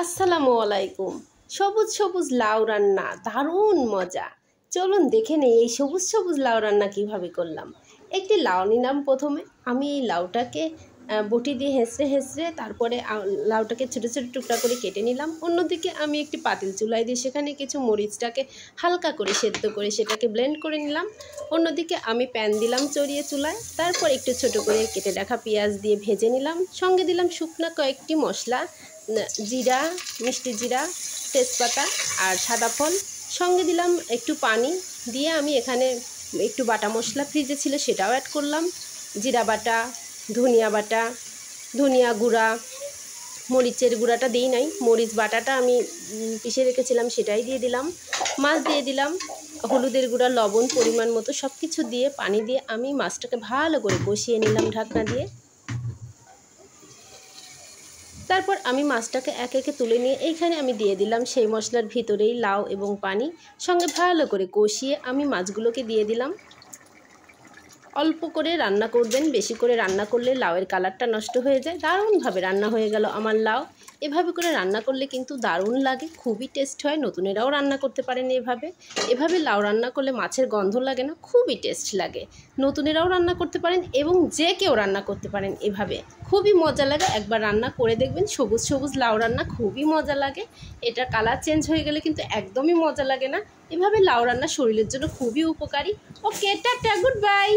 আসসালামু আলাইকুম। সবুজ সবুজ লাউ রান্না দারুণ মজা। চলুন দেখে নেই এই সবুজ সবুজ লাউ রান্না কিভাবে করলাম। একটি লাউ নিলাম। প্রথমে আমি এই লাউটাকে বটি দিয়ে হেঁচড়ে হেঁচড়ে তারপরে লাউটাকে ছোটো ছোটো টুকরা করে কেটে নিলাম। অন্যদিকে আমি একটি পাতিল চুলায় দিয়ে সেখানে কিছু মরিচটাকে হালকা করে সেদ্ধ করে সেটাকে ব্লেন্ড করে নিলাম। অন্যদিকে আমি প্যান দিলাম চড়িয়ে চুলায়, তারপর একটু ছোটো করে কেটে রাখা পেঁয়াজ দিয়ে ভেজে নিলাম। সঙ্গে দিলাম শুকনো কয়েকটি মশলা, জিরা, মিষ্টি জিরা, তেজপাতা আর সাদা ফল। সঙ্গে দিলাম একটু পানি দিয়ে আমি এখানে একটু বাটা মশলা ফ্রিজে ছিল সেটাও অ্যাড করলাম। জিরা বাটা, ধনিয়া বাটা, ধনিয়া গুঁড়া, মরিচের গুঁড়াটা দিই নাই, মরিচ বাটাটা আমি পিষে রেখেছিলাম সেটাই দিয়ে দিলাম। মাছ দিয়ে দিলাম, হলুদের গুঁড়া, লবণ পরিমাণ মতো সব কিছু দিয়ে পানি দিয়ে আমি মাছটাকে ভালো করে কষিয়ে নিলাম ঢাকনা দিয়ে। তারপর আমি মাছটাকে একে একে তুলে নিয়ে এইখানে আমি দিয়ে দিলাম সেই মশলার ভিতরেই লাউ এবং পানি। সঙ্গে ভালো করে কষিয়ে আমি মাছগুলোকে দিয়ে দিলাম। অল্প করে রান্না করবেন, বেশি করে রান্না করলে লাউয়ের কালারটা নষ্ট হয়ে যায়। দারুণভাবে রান্না হয়ে গেল আমার লাউ। এভাবে করে রান্না করলে কিন্তু দারুণ লাগে, খুবই টেস্ট হয়। নতুনেরাও রান্না করতে পারেন এভাবে লাউ রান্না করলে মাছের গন্ধ লাগে না, খুবই টেস্ট লাগে। নতুনেরাও রান্না করতে পারেন এবং যে কেউ রান্না করতে পারেন, এভাবে খুবই মজা লাগে। একবার রান্না করে দেখবেন, সবুজ সবুজ লাউ রান্না খুবই মজা লাগে। এটা কালার চেঞ্জ হয়ে গেলে কিন্তু একদমই মজা লাগে না। এভাবে লাউ রান্না শরীরের জন্য খুবই উপকারী। ওকে, টাটা, গুড বাই।